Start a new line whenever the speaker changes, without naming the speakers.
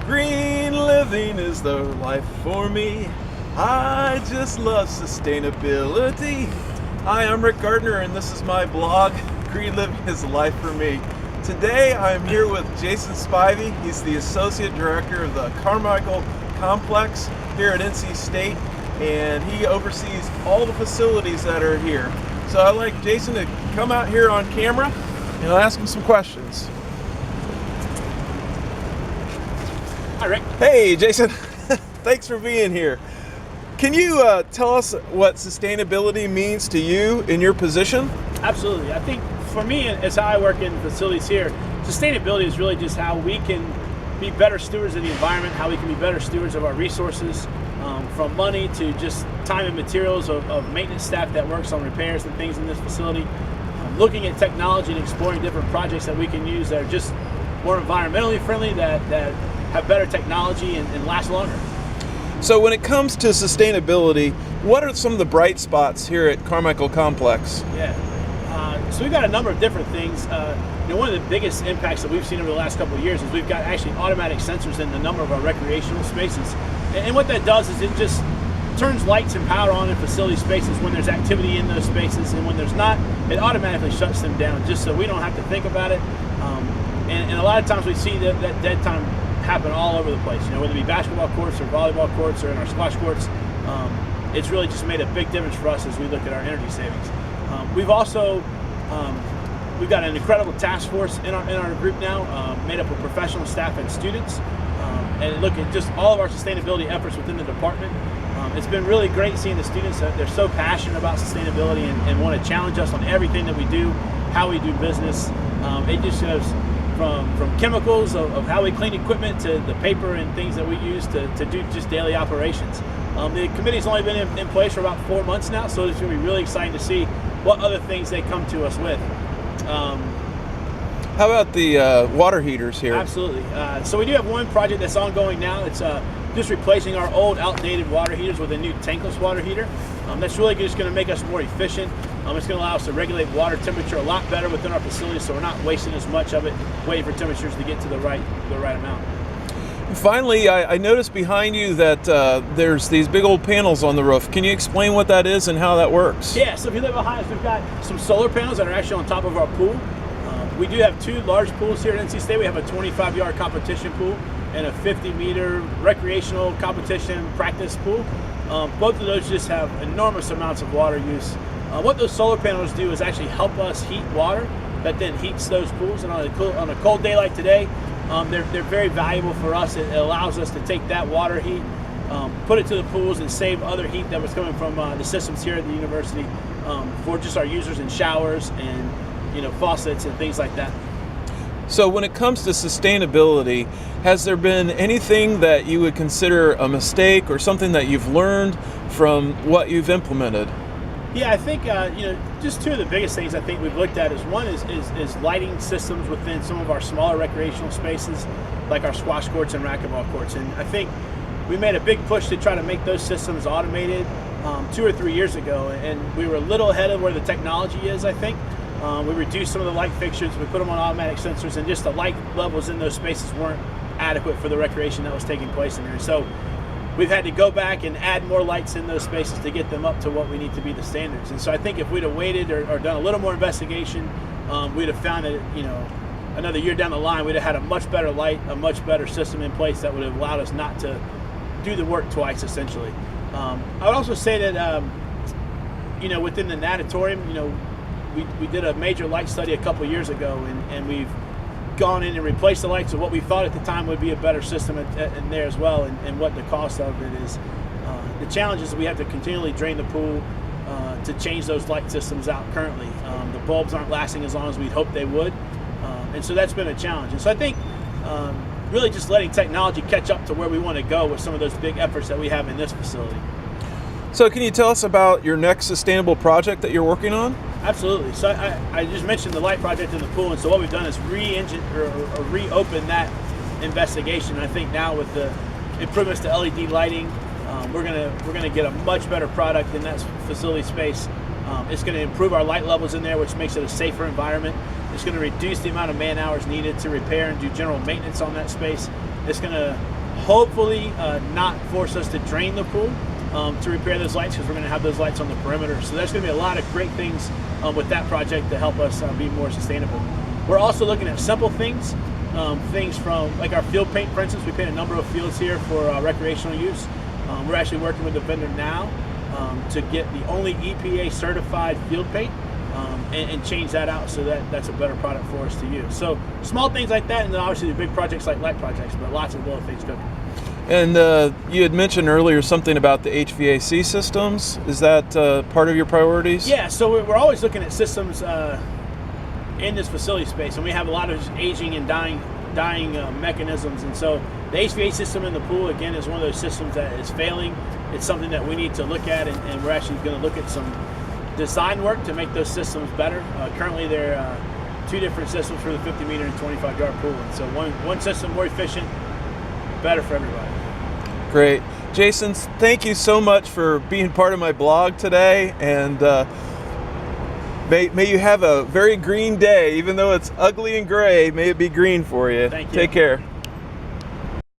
Green living is the life for me. I just love sustainability. Hi, I'm Rick Gardner, and this is my blog, Green Living is the Life for Me. Today, I'm here with Jason Spivey. He's the Associate Director of the Carmichael Complex here at NC State, and he oversees all the facilities that are here. So I'd like Jason to come out here on camera, and I'll ask him some questions.
Hi, Rick.
Hey, Jason. Thanks for being here. Can you tell us what sustainability means to you in your position?
Absolutely. I think for me, as how I work in facilities here, sustainability is really just how we can be better stewards of the environment, how we can be better stewards of our resources, from money to just time and materials of maintenance staff that works on repairs and things in this facility, looking at technology and exploring different projects that we can use that are just more environmentally friendly, that have better technology and last longer.
So when it comes to sustainability, what are some of the bright spots here at Carmichael Complex?
Yeah, so we've got a number of different things. One of the biggest impacts that we've seen over the last couple of years is we've got actually automatic sensors in the number of our recreational spaces. And what that does is it just turns lights and power on in facility spaces when there's activity in those spaces, and when there's not, it automatically shuts them down just so we don't have to think about it. And a lot of times we see that dead time happen all over the place, whether it be basketball courts or volleyball courts or in our squash courts. It's really just made a big difference for us as we look at our energy savings. We've also we've got an incredible task force in our group now, made up of professional staff and students, and look at just all of our sustainability efforts within the department. It's been really great seeing the students that they're so passionate about sustainability and want to challenge us on everything that we do, how we do business. It just shows from chemicals of how we clean equipment to the paper and things that we use to do just daily operations. The committee's only been in place for about 4 months now, so it's going to be really exciting to see what other things they come to us with.
How about the water heaters here?
Absolutely. So we do have one project that's ongoing now. It's just replacing our old outdated water heaters with a new tankless water heater. That's really just going to make us more efficient. It's going to allow us to regulate water temperature a lot better within our facilities, so we're not wasting as much of it waiting for temperatures to get to the right amount.
Finally, I noticed behind you that there's these big old panels on the roof. Can you explain what that is and how that works?
Yeah, so if you look behind us, we've got some solar panels that are actually on top of our pool. We do have 2 large pools here at NC State. We have a 25-yard competition pool and a 50-meter recreational competition practice pool. Both of those just have enormous amounts of water use. What those solar panels do is actually help us heat water that then heats those pools. And on a cold day like today, they're very valuable for us. It allows us to take that water heat, put it to the pools, and save other heat that was coming from the systems here at the university for just our users in showers and faucets and things like that.
So when it comes to sustainability, has there been anything that you would consider a mistake or something that you've learned from what you've implemented?
Yeah, I think just 2 of the biggest things I think we've looked at is one is lighting systems within some of our smaller recreational spaces, like our squash courts and racquetball courts. And I think we made a big push to try to make those systems automated 2 or 3 years ago, and we were a little ahead of where the technology is, I think. We reduced some of the light fixtures, we put them on automatic sensors, and just the light levels in those spaces weren't adequate for the recreation that was taking place in there. So we've had to go back and add more lights in those spaces to get them up to what we need to be the standards. And so I think if we'd have waited or done a little more investigation, we'd have found that, another year down the line, we'd have had a much better light, a much better system in place that would have allowed us not to do the work twice, essentially. I would also say that, within the natatorium, we did a major light study a couple years ago, and we've gone in and replaced the lights of what we thought at the time would be a better system in there as well, and what the cost of it is. The challenge is that we have to continually drain the pool to change those light systems out currently. The bulbs aren't lasting as long as we'd hoped they would, and so that's been a challenge. And so I think really just letting technology catch up to where we want to go with some of those big efforts that we have in this facility.
So can you tell us about your next sustainable project that you're working on?
Absolutely. So I just mentioned the light project in the pool, and so what we've done is reopen that investigation. I think now with the improvements to LED lighting, we're gonna get a much better product in that facility space. It's going to improve our light levels in there, which makes it a safer environment. It's going to reduce the amount of man hours needed to repair and do general maintenance on that space. It's going to hopefully not force us to drain the pool to repair those lights, because we're going to have those lights on the perimeter. So there's going to be a lot of great things with that project to help us be more sustainable. We're also looking at simple things, things from like our field paint, for instance. We paint a number of fields here for recreational use. We're actually working with the vendor now to get the only EPA certified field paint and change that out so that that's a better product for us to use. So small things like that, and then obviously the big projects like light projects, but lots of little things cooking.
And you had mentioned earlier something about the HVAC systems. Is that part of your priorities?
Yeah, so we're always looking at systems in this facility space, and we have a lot of aging and dying mechanisms. And so the HVAC system in the pool, again, is one of those systems that is failing. It's something that we need to look at, and we're actually going to look at some design work to make those systems better. Currently, there are 2 different systems for the 50-meter and 25-yard pool. And so one system more efficient, better for everybody.
Great. Jason, thank you so much for being part of my blog today, and may you have a very green day. Even though it's ugly and gray, may it be green for you.
Thank you.
Take care.